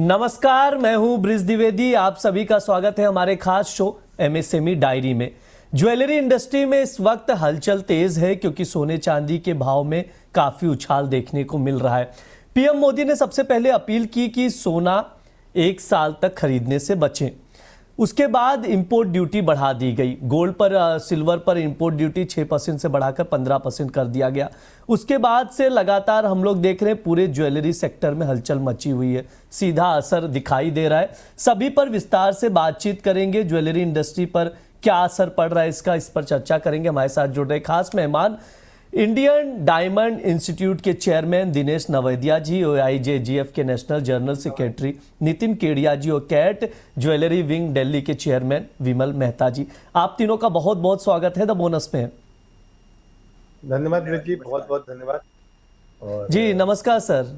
नमस्कार, मैं हूं ब्रिज द्विवेदी। आप सभी का स्वागत है हमारे खास शो एमएसएमई डायरी में। ज्वेलरी इंडस्ट्री में इस वक्त हलचल तेज है क्योंकि सोने चांदी के भाव में काफी उछाल देखने को मिल रहा है। पीएम मोदी ने सबसे पहले अपील की कि सोना 1 साल तक खरीदने से बचें। उसके बाद इंपोर्ट ड्यूटी बढ़ा दी गई। गोल्ड पर सिल्वर पर इंपोर्ट ड्यूटी 6% से बढ़ाकर 15% कर दिया गया। उसके बाद से लगातार हम लोग देख रहे हैं पूरे ज्वेलरी सेक्टर में हलचल मची हुई है। सीधा असर दिखाई दे रहा है। सभी पर विस्तार से बातचीत करेंगे। ज्वेलरी इंडस्ट्री पर क्या असर पड़ रहा है इस पर चर्चा करेंगे। हमारे साथ जुड़ रहे खास मेहमान इंडियन डायमंड इंस्टीट्यूट के चेयरमैन दिनेश नवैदिया जी, OIJGF के national general secretary Nitin Kedia ji और कैट ज्वेलरी विंग दिल्ली के चेयरमैन विमल मेहता जी। आप तीनों का बहुत बहुत स्वागत है द बोनस में। धन्यवाद जी, बहुत बहुत धन्यवाद। और जी नमस्कार सर।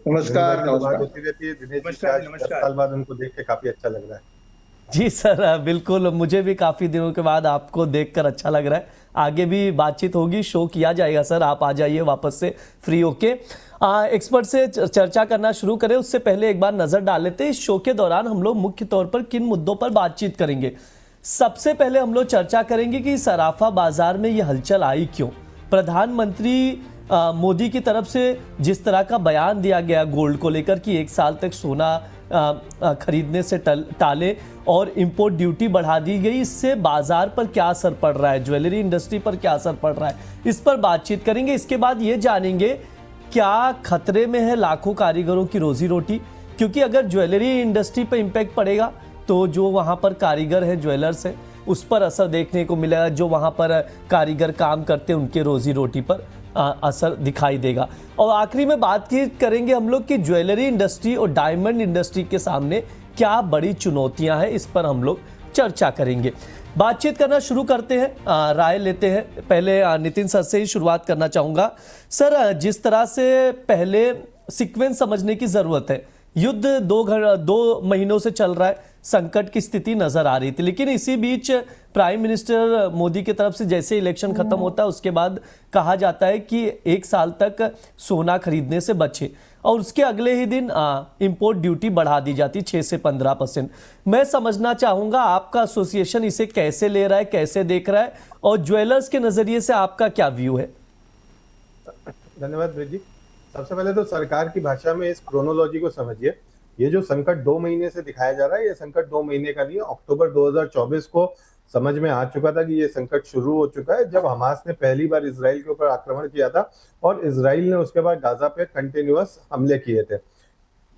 नमस्कार। होती रहती है दिनेश जी, 10 साल बाद उनको देख के काफी अच्छा लग रहा है। जी सर, बिल्कुल मुझे भी काफ़ी दिनों के बाद आपको देखकर अच्छा लग रहा है। आगे भी बातचीत होगी, शो किया जाएगा सर। आप आ जाइए वापस से फ्री होके। एक्सपर्ट से चर्चा करना शुरू करें उससे पहले एक बार नज़र डाल लेते हैं इस शो के दौरान हम लोग मुख्य तौर पर किन मुद्दों पर बातचीत करेंगे। सबसे पहले हम लोग चर्चा करेंगे कि सराफा बाजार में ये हलचल आई क्यों। प्रधानमंत्री मोदी की तरफ से जिस तरह का बयान दिया गया गोल्ड को लेकर कि 1 साल तक सोना खरीदने से टाले और इंपोर्ट ड्यूटी बढ़ा दी गई, इससे बाजार पर क्या असर पड़ रहा है, ज्वेलरी इंडस्ट्री पर क्या असर पड़ रहा है, इस पर बातचीत करेंगे। इसके बाद ये जानेंगे क्या खतरे में है लाखों कारीगरों की रोजी रोटी, क्योंकि अगर ज्वेलरी इंडस्ट्री पर इंपैक्ट पड़ेगा तो जो वहाँ पर कारीगर हैं, ज्वेलर्स हैं, उस पर असर देखने को मिलेगा। जो वहाँ पर कारीगर काम करते हैं उनके रोजी रोटी पर असर दिखाई देगा। और आखिरी में बात करेंगे हम लोग कि ज्वेलरी इंडस्ट्री और डायमंड इंडस्ट्री के सामने क्या बड़ी चुनौतियां हैं, इस पर हम लोग चर्चा करेंगे। बातचीत करना शुरू करते हैं, राय लेते हैं। पहले नितिन सर से ही शुरुआत करना चाहूँगा। सर, जिस तरह से पहले सीक्वेंस समझने की ज़रूरत है, युद्ध 2 महीनों से चल रहा है, संकट की स्थिति नजर आ रही थी, लेकिन इसी बीच प्राइम मिनिस्टर मोदी की तरफ से जैसे इलेक्शन खत्म होता है उसके बाद कहा जाता है कि 1 साल तक सोना खरीदने से बचे और उसके अगले ही दिन इंपोर्ट ड्यूटी बढ़ा दी जाती 6 से 15%। मैं समझना चाहूंगा आपका एसोसिएशन इसे कैसे ले रहा है, कैसे देख रहा है और ज्वेलर्स के नजरिए से आपका क्या व्यू है। धन्यवाद ब्रिज जी। सबसे पहले तो सरकार की भाषा में इस क्रोनोलॉजी को समझिए। ये जो संकट 2 महीने से दिखाया जा रहा है, ये संकट 2 महीने का नहीं है। अक्टूबर 2024 को समझ में आ चुका था कि ये संकट शुरू हो चुका है, जब हमास ने पहली बार इजराइल के ऊपर आक्रमण किया था और इजराइल ने उसके बाद गाजा पे कंटिन्यूअस हमले किए थे।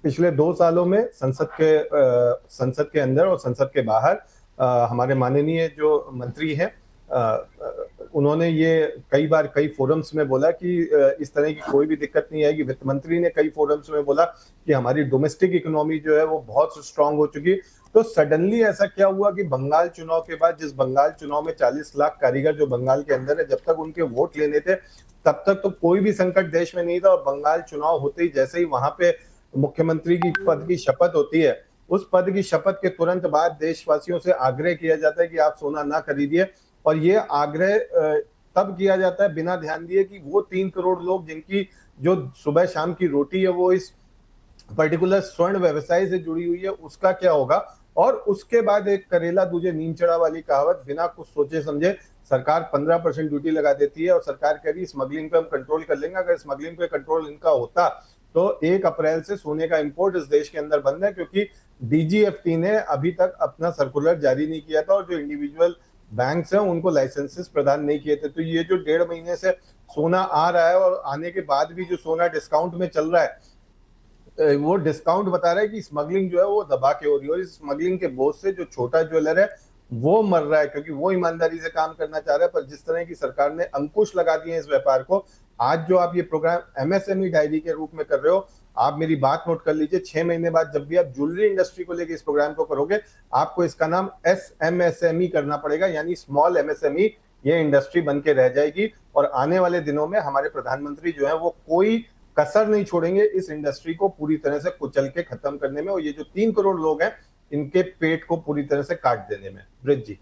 पिछले 2 सालों में संसद के अंदर और संसद के बाहर हमारे माननीय जो मंत्री हैं, उन्होंने ये कई बार कई फोरम्स में बोला कि इस तरह की कोई भी दिक्कत नहीं आएगी। वित्त मंत्री ने कई फोरम्स में बोला कि हमारी डोमेस्टिक इकोनॉमी जो है वो बहुत स्ट्रांग हो चुकी। तो सडनली ऐसा क्या हुआ कि बंगाल चुनाव के बाद, जिस बंगाल चुनाव में 40 लाख कारीगर जो बंगाल के अंदर है, जब तक उनके वोट लेने थे तब तक तो कोई भी संकट देश में नहीं था। और बंगाल चुनाव होते ही जैसे ही वहां पे मुख्यमंत्री की पद की शपथ होती है, उस पद की शपथ के तुरंत बाद देशवासियों से आग्रह किया जाता है कि आप सोना ना खरीदिए। और ये आग्रह तब किया जाता है बिना ध्यान दिए कि वो 3 करोड़ लोग जिनकी जो सुबह शाम की रोटी है वो इस पर्टिकुलर स्वर्ण व्यवसाय से जुड़ी हुई है, उसका क्या होगा। और उसके बाद एक करेला दूजे नीम चढ़ा वाली कहावत, बिना कुछ सोचे समझे सरकार 15% ड्यूटी लगा देती है और सरकार कह रही स्मगलिंग पे हम कंट्रोल कर लेंगे। अगर स्मगलिंग पे कंट्रोल इनका होता तो 1 अप्रैल से सोने का इंपोर्ट इस देश के अंदर बंद है, क्योंकि DGFT ने अभी तक अपना सर्कुलर जारी नहीं किया था और जो इंडिविजुअल बैंक्स हैं उनको लाइसेंसेस प्रदान नहीं किए थे। तो ये जो 1.5 महीने से सोना आ रहा है और आने के बाद भी जो सोना डिस्काउंट में चल रहा है, वो डिस्काउंट बता रहा है कि स्मगलिंग जो है वो दबा के हो रही है। और इस स्मगलिंग के बोझ से जो छोटा ज्वेलर है वो मर रहा है, क्योंकि वो ईमानदारी से काम करना चाह रहा है। पर जिस तरह की सरकार ने अंकुश लगा दिए इस व्यापार को, आज जो आप ये प्रोग्राम MSME डायरी के रूप में कर रहे हो, आप मेरी बात नोट कर लीजिए। 6 महीने बाद जब भी आप ज्वेलरी इंडस्ट्री को लेकर इस प्रोग्राम को करोगे, आपको इसका नाम SMSME करना पड़ेगा, यानी स्मॉल MSME। ये इंडस्ट्री बन के रह जाएगी और आने वाले दिनों में हमारे प्रधानमंत्री जो है वो कोई कसर नहीं छोड़ेंगे इस इंडस्ट्री को पूरी तरह से कुचल के खत्म करने में, और ये जो 3 करोड़ लोग हैं इनके पेट को पूरी तरह से काट देने में। ब्रिज जी।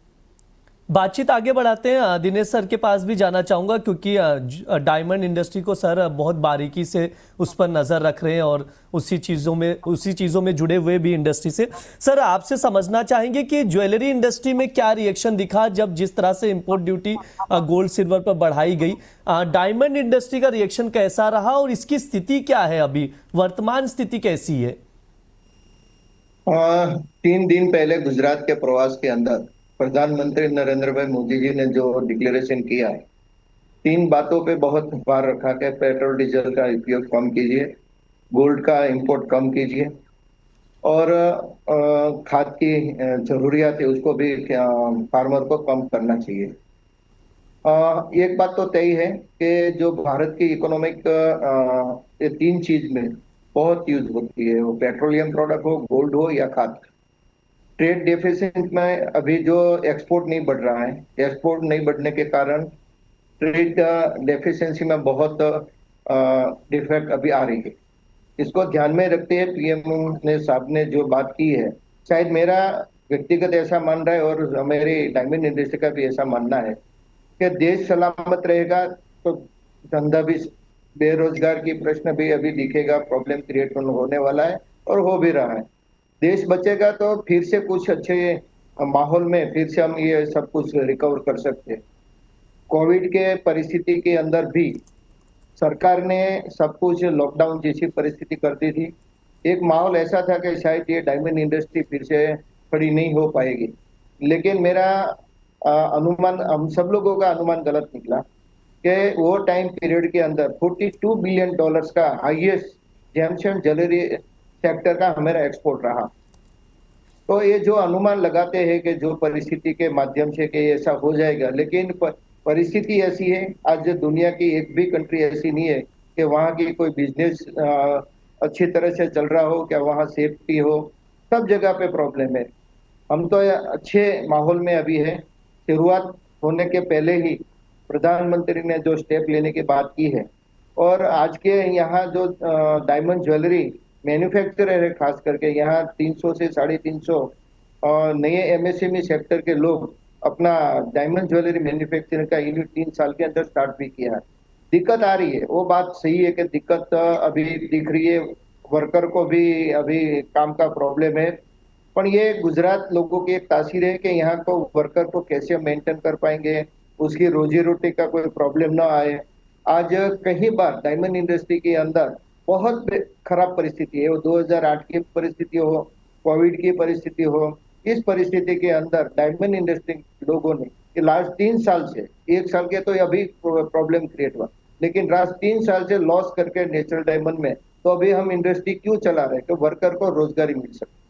बातचीत आगे बढ़ाते हैं। दिनेश सर के पास भी जाना चाहूंगा क्योंकि डायमंड इंडस्ट्री को सर बहुत बारीकी से उस पर नजर रख रहे हैं और उसी चीजों में जुड़े हुए भी इंडस्ट्री से। सर आपसे समझना चाहेंगे कि ज्वेलरी इंडस्ट्री में क्या रिएक्शन दिखा जब जिस तरह से इंपोर्ट ड्यूटी गोल्ड सिल्वर पर बढ़ाई गई। डायमंड इंडस्ट्री का रिएक्शन कैसा रहा और इसकी स्थिति क्या है, अभी वर्तमान स्थिति कैसी है? 3 दिन पहले गुजरात के प्रवास के अंदर प्रधानमंत्री नरेंद्र भाई मोदी जी ने जो डिक्लेरेशन किया, 3 बातों पे बहुत भार रखा कि पेट्रोल डीजल का उपयोग कम कीजिए, गोल्ड का इंपोर्ट कम कीजिए और खाद की जरूरियात है उसको भी फार्मर को कम करना चाहिए। एक बात तो तय है कि जो भारत की इकोनॉमिक ये 3 चीज में बहुत यूज होती है, वो पेट्रोलियम प्रोडक्ट हो, गोल्ड हो या खाद। ट्रेड डेफिसिट में अभी जो एक्सपोर्ट नहीं बढ़ रहा है, एक्सपोर्ट नहीं बढ़ने के कारण ट्रेड डेफिशिएंसी में बहुत डिफेक्ट अभी आ रही है। इसको ध्यान में रखते हुए पीएम ने साहब ने जो बात की है, शायद मेरा व्यक्तिगत ऐसा मान रहा है और मेरी डायमंड इंडस्ट्री का भी ऐसा मानना है कि देश सलामत रहेगा तो धंधा भी, बेरोजगार की प्रश्न भी अभी दिखेगा, प्रॉब्लम क्रिएट होने वाला है और हो भी रहा है। देश बचेगा तो फिर से कुछ अच्छे माहौल में फिर से हम ये सब कुछ रिकवर कर सकते हैं। कोविड के परिस्थिति के अंदर भी सरकार ने सब कुछ लॉकडाउन जैसी परिस्थिति कर दी थी। एक माहौल ऐसा था कि शायद ये डायमंड इंडस्ट्री फिर से खड़ी नहीं हो पाएगी, लेकिन मेरा अनुमान, हम सब लोगों का अनुमान गलत निकला कि वो टाइम पीरियड के अंदर $42 बिलियन का हाईएस्ट जेम्स ज्वेलरी सेक्टर का हमारा एक्सपोर्ट रहा। तो ये जो अनुमान लगाते हैं कि जो परिस्थिति के माध्यम से कि ऐसा हो जाएगा, लेकिन परिस्थिति ऐसी है, आज दुनिया की एक भी कंट्री ऐसी नहीं है कि वहाँ की कोई बिजनेस अच्छी तरह से चल रहा हो, क्या वहाँ सेफ्टी हो, सब जगह पे प्रॉब्लम है। हम तो अच्छे माहौल में अभी है। शुरुआत होने के पहले ही प्रधानमंत्री ने जो स्टेप लेने की बात की है और आज के यहाँ जो डायमंड ज्वेलरी मैन्युफैक्चरर है, खास करके यहाँ 300 से 350 नए एमएसएमई सेक्टर के लोग अपना डायमंड ज्वेलरी मैन्युफैक्चरिंग का यूनिट 3 साल के अंदर स्टार्ट भी किया है। दिक्कत आ रही है, वो बात सही है कि दिक्कत अभी दिख रही है, वर्कर को भी अभी काम का प्रॉब्लम है, पर ये गुजरात लोगों की एक तासीर है कि यहाँ को वर्कर को कैसे मेंटेन कर पाएंगे, उसकी रोजी रोटी का कोई प्रॉब्लम ना आए। आज कई बार डायमंड इंडस्ट्री के अंदर बहुत खराब परिस्थिति है, वो 2008 की परिस्थिति हो, कोविड की परिस्थिति हो, इस परिस्थिति के अंदर डायमंड इंडस्ट्री लोगों ने लास्ट 3 साल से, 1 साल के तो अभी प्रॉब्लम क्रिएट हुआ, लेकिन लास्ट 3 साल से लॉस करके नेचुरल डायमंड में, तो अभी हम इंडस्ट्री क्यों चला रहे हैं कि वर्कर को रोजगारी मिल सके।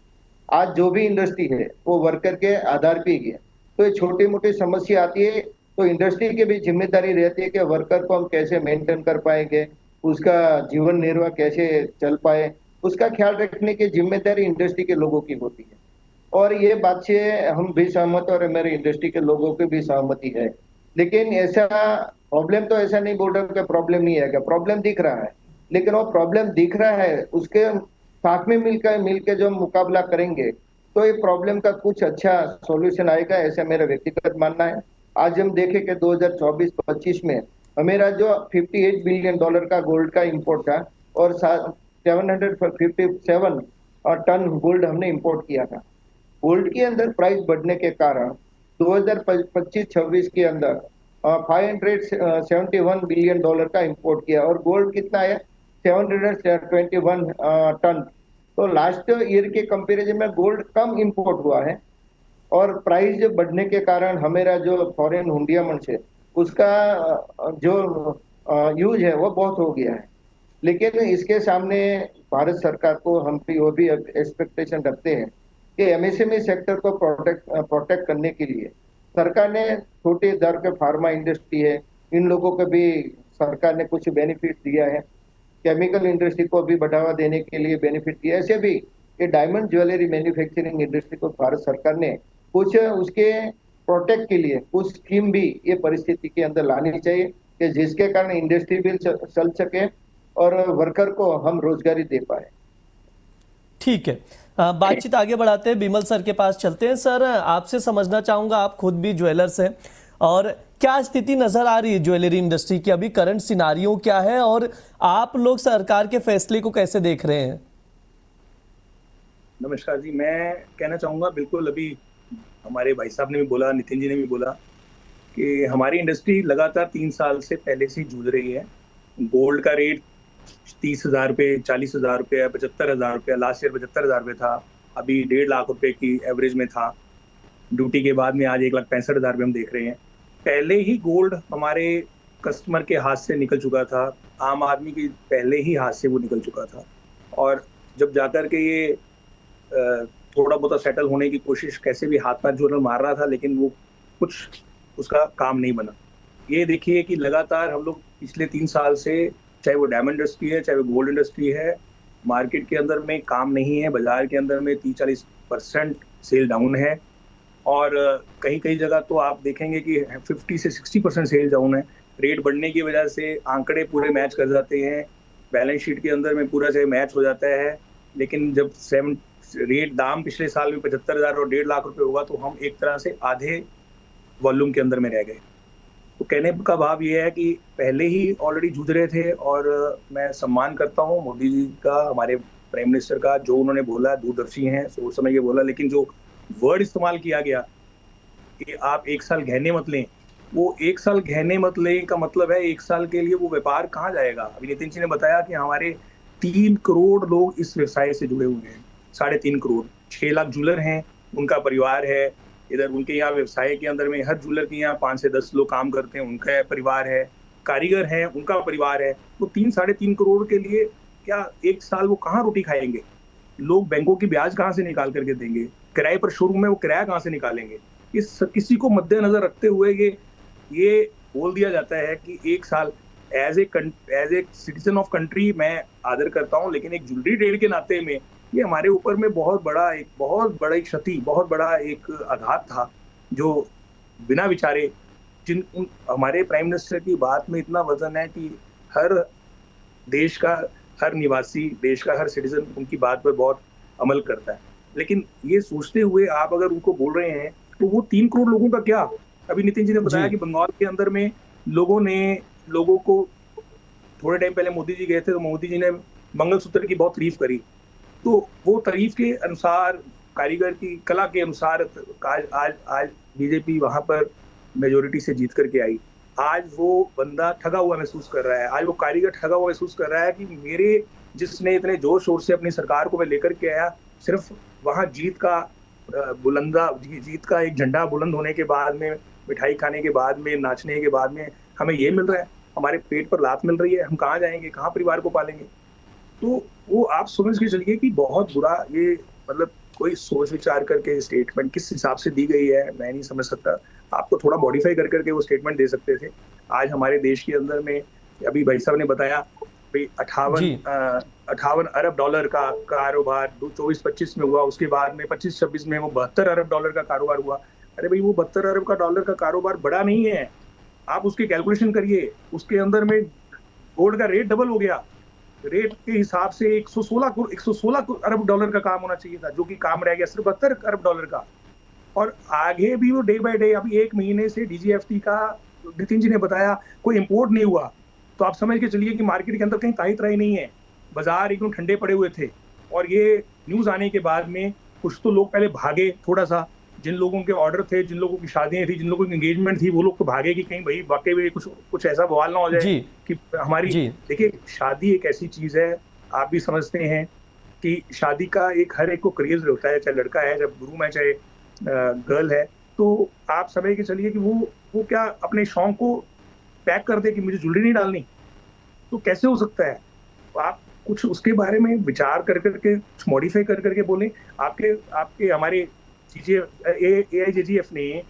आज जो भी इंडस्ट्री है वो वर्कर के आधार पे ही है, तो ये छोटी मोटी समस्या आती है तो इंडस्ट्री की भी जिम्मेदारी रहती है कि वर्कर को हम कैसे मेंटेन कर पाएंगे, उसका जीवन निर्वाह कैसे चल पाए, उसका ख्याल रखने की जिम्मेदारी इंडस्ट्री के लोगों की होती है। और ये बात से हम भी सहमत और मेरे इंडस्ट्री के लोगों की भी सहमति है। लेकिन ऐसा प्रॉब्लम तो ऐसा नहीं बोल रहा कि प्रॉब्लम नहीं है, प्रॉब्लम दिख रहा है, लेकिन वो प्रॉब्लम दिख रहा है उसके साथ में मिलकर जो मुकाबला करेंगे तो ये प्रॉब्लम का कुछ अच्छा सॉल्यूशन आएगा, ऐसा मेरा व्यक्तिगत मानना है। आज हम देखें कि 2024-25 में हमारा जो $58 बिलियन का गोल्ड का इंपोर्ट था और 757 टन गोल्ड हमने इंपोर्ट किया था। गोल्ड के अंदर प्राइस बढ़ने के कारण 2025-26 के अंदर $571 बिलियन का इंपोर्ट किया और गोल्ड कितना है 721 टन। तो लास्ट ईयर के कंपैरिजन में गोल्ड कम इंपोर्ट हुआ है और प्राइस बढ़ने के कारण हमारा जो फॉरेन हुंडिया से उसका जो यूज है वो बहुत हो गया है। लेकिन इसके सामने भारत सरकार को हम भी वो भी एक्सपेक्टेशन रखते हैं कि एमएसएमई सेक्टर को प्रोटेक्ट करने के लिए सरकार ने छोटे दर के फार्मा इंडस्ट्री है, इन लोगों को भी सरकार ने कुछ बेनिफिट दिया है, केमिकल इंडस्ट्री को भी बढ़ावा देने के लिए बेनिफिट दिया। ऐसे भी ये डायमंड ज्वेलरी मैन्युफैक्चरिंग इंडस्ट्री को भारत सरकार ने कुछ उसके प्रोटेक्ट के लिए कुछ स्कीम भी ये परिस्थिति के अंदर लानी चाहिए कि जिसके कारण इंडस्ट्री भी चल सके और वर्कर को हम रोजगारी दे पाए। ठीक है, बातचीत आगे बढ़ाते हैं, बिमल सर के पास चलते हैं। सर, आपसे समझना चाहूंगा, आप खुद भी ज्वेलर्स हैं, और क्या स्थिति नजर आ रही है ज्वेलरी इंडस्ट्री की, अभी करंट सिनारियो क्या है, और आप लोग सरकार के फैसले को कैसे देख रहे हैं? नमस्कार जी, मैं कहना चाहूंगा, बिल्कुल अभी हमारे भाई साहब ने भी बोला, नितिन जी ने भी बोला कि हमारी इंडस्ट्री लगातार 3 साल से पहले से जूझ रही है। गोल्ड का रेट 30,000 रुपये, 40,000 रुपये, 75,000 रुपये, लास्ट ईयर 75,000 रुपये था, अभी 1.5 लाख रुपए की एवरेज में था। ड्यूटी के बाद में आज 1,65,000 रुपये हम देख रहे हैं। पहले ही गोल्ड हमारे कस्टमर के हाथ से निकल चुका था, आम आदमी के पहले ही हाथ से वो निकल चुका था, और जब जाकर के ये थोड़ा बहुत सेटल होने की कोशिश, कैसे भी हाथ पैर जोर मार रहा था, लेकिन वो कुछ उसका काम नहीं बना। ये देखिए कि लगातार हम लोग पिछले 3 साल से, चाहे वो डायमंड इंडस्ट्री है, चाहे वो गोल्ड इंडस्ट्री है, मार्केट के अंदर में काम नहीं है। बाजार के अंदर में 30-40% सेल डाउन है, और कहीं कहीं जगह तो आप देखेंगे कि 50 से 60% सेल डाउन है। रेट बढ़ने की वजह से आंकड़े पूरे मैच कर जाते हैं, बैलेंस शीट के अंदर में पूरा से मैच हो जाता है, लेकिन जब रेट दाम पिछले साल में 75,000 और 1.5 लाख रुपए हुआ, तो हम एक तरह से आधे वॉल्यूम के अंदर में रह गए। तो कहने का भाव ये है कि पहले ही ऑलरेडी जूझ रहे थे, और मैं सम्मान करता हूँ मोदी जी का, हमारे प्राइम मिनिस्टर का, जो उन्होंने बोला, दूरदर्शी हैं, सोच समझ के बोला, लेकिन जो वर्ड इस्तेमाल किया गया कि आप 1 साल गहने मत लें, वो 1 साल गहने मत लें का मतलब है 1 साल के लिए वो व्यापार कहाँ जाएगा। अभी नितिन जी ने बताया कि हमारे 3 करोड़ लोग इस व्यवसाय से जुड़े हुए हैं, 3.5 करोड़, 6 लाख ज्वेलर हैं, उनका परिवार है इधर, उनके यहाँ व्यवसाय के अंदर में हर ज्वेलर के यहाँ 5 से 10 लोग काम करते हैं, उनका परिवार है, कारीगर हैं, उनका परिवार है। तो 3-3.5 करोड़ के लिए क्या 1 साल वो कहाँ रोटी खाएंगे? लोग बैंकों की ब्याज कहाँ से निकाल करके देंगे? किराए पर शोरूम में वो किराया कहाँ से निकालेंगे? इस किसी को मद्देनजर रखते हुए ये बोल दिया जाता है कि 1 साल as a citizen of country मैं आदर करता हूँ, लेकिन एक ज्वेलरी ट्रेड के नाते में ये हमारे ऊपर में बहुत बड़ा क्षति, बहुत बड़ा एक आघात था, जो बिना विचारे हमारे प्राइम मिनिस्टर की बात में इतना वजन है कि देश का हर निवासी, देश का हर सिटीजन उनकी बात पर बहुत अमल करता है। लेकिन ये सोचते हुए आप अगर उनको बोल रहे हैं, तो वो 3 करोड़ लोगों का क्या? अभी नितिन जी ने बताया कि बंगाल के अंदर में लोगों को थोड़े टाइम पहले मोदी जी गए थे, तो मोदी जी ने मंगलसूत्र की बहुत तारीफ करी, तो वो तारीफ के अनुसार, कारीगर की कला के अनुसार आज बीजेपी वहां पर मेजोरिटी से जीत करके आई। आज वो बंदा ठगा हुआ महसूस कर रहा है, आज वो कारीगर ठगा हुआ महसूस कर रहा है कि मेरे जिसने इतने जोर शोर से अपनी सरकार को मैं लेकर के आया, सिर्फ वहां जीत का एक झंडा बुलंद होने के बाद में, मिठाई खाने के बाद में, नाचने के बाद में हमें ये मिल रहा है, हमारे पेट पर लात मिल रही है, हम कहाँ जाएंगे, कहाँ परिवार को पालेंगे? तो वो आप समझ के चलिए कि बहुत बुरा, ये मतलब कोई सोच विचार करके स्टेटमेंट किस हिसाब से दी गई है मैं नहीं समझ सकता। आपको थोड़ा मॉडिफाई कर करके वो स्टेटमेंट दे सकते थे। आज हमारे देश के अंदर में, अभी भाई साहब ने बताया, 58 अरब डॉलर का कारोबार 24-25 में हुआ, उसके बाद में 25-26 में वो 72 अरब डॉलर का कारोबार हुआ। अरे भाई, वो 72 अरब का डॉलर का कारोबार बड़ा नहीं है, आप उसकी कैलकुलेशन करिए, उसके अंदर में गोल्ड का रेट डबल हो गया, रेट के हिसाब से 116 अरब डॉलर का काम होना चाहिए था, जो कि काम रह गया सिर्फ 72 अरब डॉलर का। और आगे भी वो डे बाय डे, अभी 1 महीने से DGFT का नितिन जी ने बताया कोई इंपोर्ट नहीं हुआ, तो आप समझ के चलिए कि मार्केट के अंदर कहीं ताई त्राई नहीं है, बाजार एकदम ठंडे पड़े हुए थे। और ये न्यूज आने के बाद में कुछ तो लोग पहले भागे थोड़ा सा, जिन लोगों के ऑर्डर थे, जिन लोगों की शादियां थी, जिन लोगों की एंगेजमेंट थी, वो लोग तो भागे कि कहीं भाई वाकई में कुछ ऐसा बवाल ना हो जाए कि हमारी। देखिए, शादी एक ऐसी चीज है, आप भी समझते हैं कि शादी का हर एक को क्रेज होता है, चाहे लड़का है, चाहे ग्रूम है, चाहे गर्ल है। तो आप समझ के चलिए कि वो क्या अपने शौक को पैक कर दे कि मुझे ज्वेलरी नहीं डालनी, तो कैसे हो सकता है? तो आप कुछ उसके बारे में विचार कर करके, कुछ मॉडिफाई कर करके बोलें। आपके हमारे AIJGF ने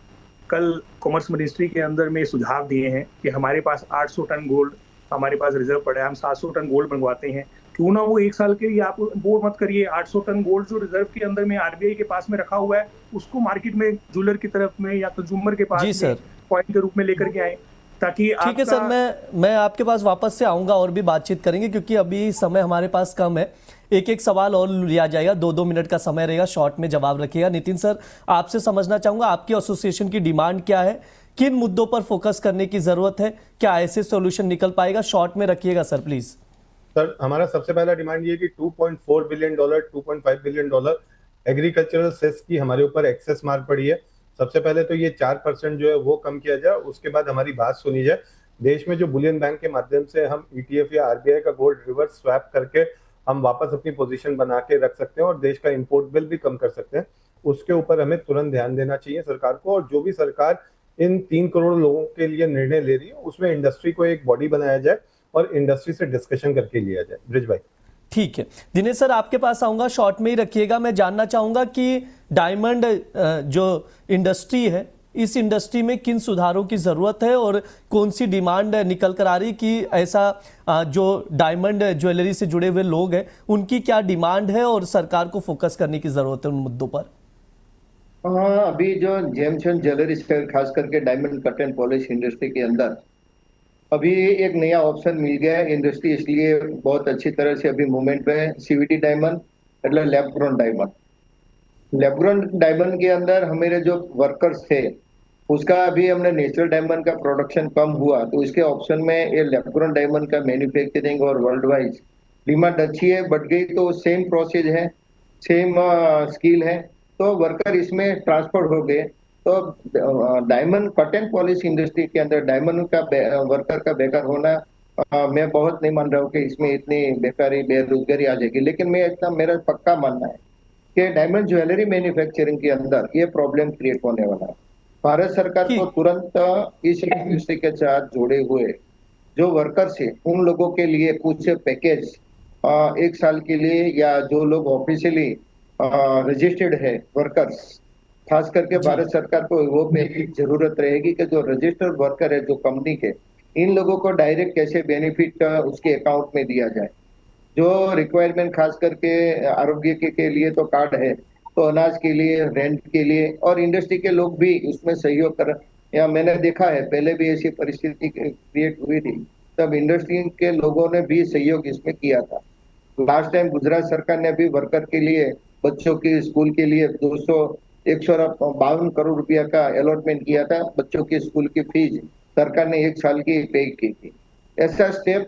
कल कॉमर्स मिनिस्ट्री के अंदर में सुझाव दिए हैं कि हमारे पास 800 टन गोल्ड हमारे पास रिजर्व पड़ा है, हम 700 टन गोल्ड मंगवाते हैं, क्यों ना वो 1 साल के लिए आप बोर्ड मत करिए, 800 टन गोल्ड जो रिजर्व के अंदर में RBI के पास में रखा हुआ है, उसको मार्केट में ज्वेलर की तरफ में या कंज्यूमर के पास में पॉइंट के रूप में लेकर के आए, ताकि ठीक है सर, मैं आपके पास वापस से आऊंगा और भी बातचीत करेंगे, क्योंकि अभी समय हमारे पास कम है। एक एक सवाल और लिया जाएगा, 2-2 मिनट का समय रहेगा, शॉर्ट में जवाब रखिएगा। नितिन सर, आपसे समझना चाहूंगा आपकी एसोसिएशन की डिमांड क्या है, किन मुद्दों पर फोकस करने की जरूरत है, क्या ऐसे सॉल्यूशन निकल पाएगा? शॉर्ट में रखिएगा सर प्लीज। सर, हमारा सबसे पहला डिमांड ये है कि $2.4 बिलियन, $2.5 बिलियन एग्रीकल्चरल सेस की हमारे ऊपर एक्सेस मार पड़ी है। सबसे पहले तो ये 4% जो है वो कम किया जाए, उसके बाद हमारी बात सुनी जाए। देश में जो बुलियन बैंक के माध्यम से हम ETF या RBI का गोल्ड रिवर्स स्वैप करके हम वापस अपनी पोजीशन बना के रख सकते हैं और देश का इंपोर्ट बिल भी कम कर सकते हैं, उसके ऊपर हमें तुरंत ध्यान देना चाहिए सरकार को। और जो भी सरकार इन 3 करोड़ लोगों के लिए निर्णय ले रही है, उसमें इंडस्ट्री को एक बॉडी बनाया जाए और इंडस्ट्री से डिस्कशन करके लिया जाए। ब्रिज भाई। ठीक है, दिनेश सर आपके पास आऊंगा, शॉर्ट में ही रखिएगा। मैं जानना चाहूंगा कि डायमंड जो इंडस्ट्री है, इस इंडस्ट्री में किन सुधारों की जरूरत है और कौन सी डिमांड निकल कर आ रही कि ऐसा जो डायमंड ज्वेलरी से जुड़े हुए लोग हैं उनकी क्या डिमांड है और सरकार को फोकस करने की जरूरत है उन मुद्दों पर? हाँ, अभी जो जेम्स एंड ज्वेलरी खास करके diamond cut and polish industry के अंदर अभी एक नया ऑप्शन मिल गया है इंडस्ट्री, इसलिए बहुत अच्छी तरह से अभी मूवमेंट में है। CVT डायमंड मतलब lab grown diamond. Lab grown diamond के अंदर हमारे जो वर्कर्स थे उसका अभी हमने नेचुरल डायमंड का प्रोडक्शन कम हुआ, तो इसके ऑप्शन में ये लैब ग्रोन डायमंड का मैन्युफैक्चरिंग और वर्ल्ड वाइज डिमांड अच्छी है, बढ़ गई। तो सेम प्रोसेस है, सेम स्किल है, तो वर्कर इसमें ट्रांसफर हो गए। तो diamond cut and polish industry के अंदर डायमंड का वर्कर का बेकार होना मैं बहुत नहीं मान रहा हूँ कि इसमें इतनी बेकारी बेरोजगारी आ जाएगी। लेकिन मैं इतना मेरा पक्का मानना है कि डायमंड ज्वेलरी मैन्युफैक्चरिंग के अंदर ये प्रॉब्लम क्रिएट होने वाला है। भारत सरकार को तुरंत इस इंडस्ट्री के साथ जुड़े हुए जो वर्कर्स है उन लोगों के लिए कुछ पैकेज 1 साल के लिए, या जो लोग ऑफिशियली रजिस्टर्ड है वर्कर्स, खास करके भारत सरकार को वो पैकेज जरूरत रहेगी कि जो रजिस्टर्ड वर्कर है जो कंपनी के, इन लोगों को डायरेक्ट कैसे बेनिफिट उसके अकाउंट में दिया जाए। जो रिक्वायरमेंट खास करके आरोग्य के लिए तो कार्ड है, तो अनाज के लिए, रेंट के लिए, और इंडस्ट्री के लोग भी उसमें सहयोग कर। या मैंने देखा है पहले भी ऐसी परिस्थिति क्रिएट हुई थी, तब इंडस्ट्री के लोगों ने भी सहयोग इसमें किया था। लास्ट टाइम गुजरात सरकार ने भी वर्कर के लिए, बच्चों की स्कूल के लिए 152 करोड़ रुपया का अलॉटमेंट किया था। बच्चों की स्कूल की फीस सरकार ने 1 साल की पे की थी। ऐसा स्टेप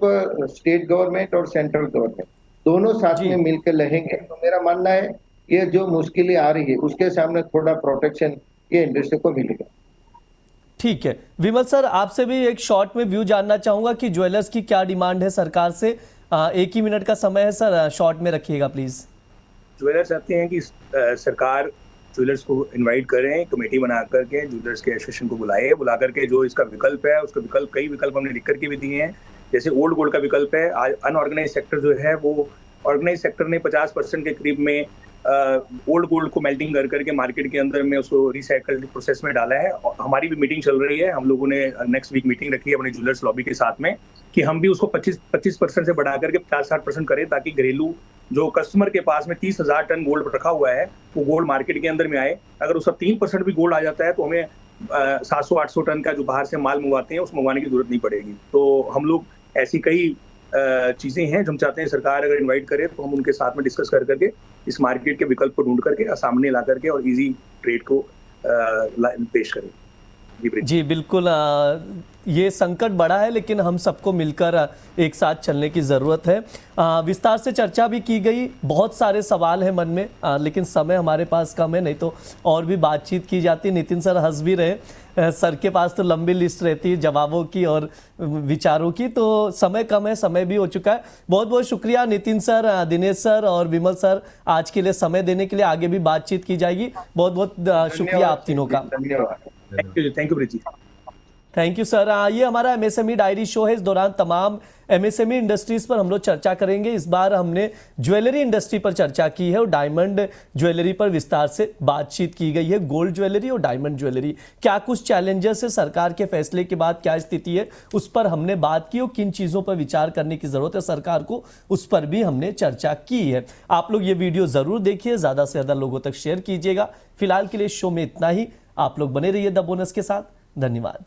स्टेट गवर्नमेंट और सेंट्रल गवर्नमेंट दोनों साथ में मिलकर रहेंगे तो मेरा मानना है ये जो मुश्किलें आ रही है उसके सामने थोड़ा प्रोटेक्शन ये इंडस्ट्री को मिलेगा। ठीक है, विमल सर आपसे भी एक शॉर्ट में व्यू जानना चाहूंगा कि ज्वेलर्स की क्या डिमांड है सरकार से। 1 ही मिनट का समय है सर, शॉर्ट में रखिएगा प्लीज। ज्वेलर्स चाहते हैं कि सरकार ज्वेलर्स को इनवाइट करें, कमेटी बना करके ज्वेलर्स के एसोसिएशन को बुला करके जो इसका विकल्प है, उसका विकल्प कई विकल्प हमने लिख करके भी दिए हैं। जैसे ओल्ड गोल्ड का विकल्प है, आज अनऑर्गेनाइज सेक्टर जो है वो ऑर्गेनाइज सेक्टर ने 50% के करीब में ओल्ड गोल्ड को मेल्टिंग कर करके मार्केट के अंदर में उसको रिसाइकल प्रोसेस में डाला है। और हमारी भी मीटिंग चल रही है, हम लोगों ने नेक्स्ट वीक मीटिंग रखी है अपने ज्वेलर्स लॉबी के साथ में कि हम भी उसको 25% से बढ़ा करके 50-60% करें, ताकि घरेलू जो कस्टमर के पास में 30,000 टन गोल्ड रखा हुआ है वो गोल्ड मार्केट के अंदर में आए। अगर उसका 3% भी गोल्ड आ जाता है तो हमें 700-800 टन का जो बाहर से माल मंगवाते हैं उस मंगवाने की जरूरत नहीं पड़ेगी। तो हम लोग ऐसी कई चीजें हैं जो हम चाहते हैं सरकार अगर इनवाइट करे तो हम उनके साथ में डिस्कस कर करके इस मार्केट के विकल्प को ढूंढ करके सामने ला करके और इजी ट्रेड को पेश करें। जी बिल्कुल, ये संकट बड़ा है लेकिन हम सबको मिलकर एक साथ चलने की ज़रूरत है। विस्तार से चर्चा भी की गई, बहुत सारे सवाल हैं मन में, लेकिन समय हमारे पास कम है, नहीं तो और भी बातचीत की जाती। नितिन सर हंस भी रहे, सर के पास तो लंबी लिस्ट रहती है जवाबों की और विचारों की, तो समय कम है, समय भी हो चुका है। बहुत बहुत शुक्रिया नितिन सर, दिनेश सर और विमल सर आज के लिए समय देने के लिए। आगे भी बातचीत की जाएगी। बहुत बहुत शुक्रिया आप तीनों का। धन्यवाद। Thank you breezy. Thank you sir. ये हमारा MSME डायरी शो है। इस दौरान तमाम MSME इंडस्ट्रीज पर हम लोग चर्चा करेंगे। इस बार हमने ज्वेलरी इंडस्ट्री पर चर्चा की है और डायमंड ज्वेलरी पर विस्तार से बातचीत की गई है। गोल्ड ज्वेलरी और डायमंड ज्वेलरी, क्या कुछ चैलेंजेस है, सरकार के फैसले के बाद क्या स्थिति है, उस पर हमने बात की और किन चीज़ों पर विचार करने की ज़रूरत है सरकार को, उस पर भी हमने चर्चा की है। आप लोग ये वीडियो ज़रूर देखिए, ज़्यादा से ज़्यादा लोगों तक शेयर कीजिएगा। फिलहाल के लिए शो में इतना ही। आप लोग बने रहिए द बोनस के साथ। धन्यवाद।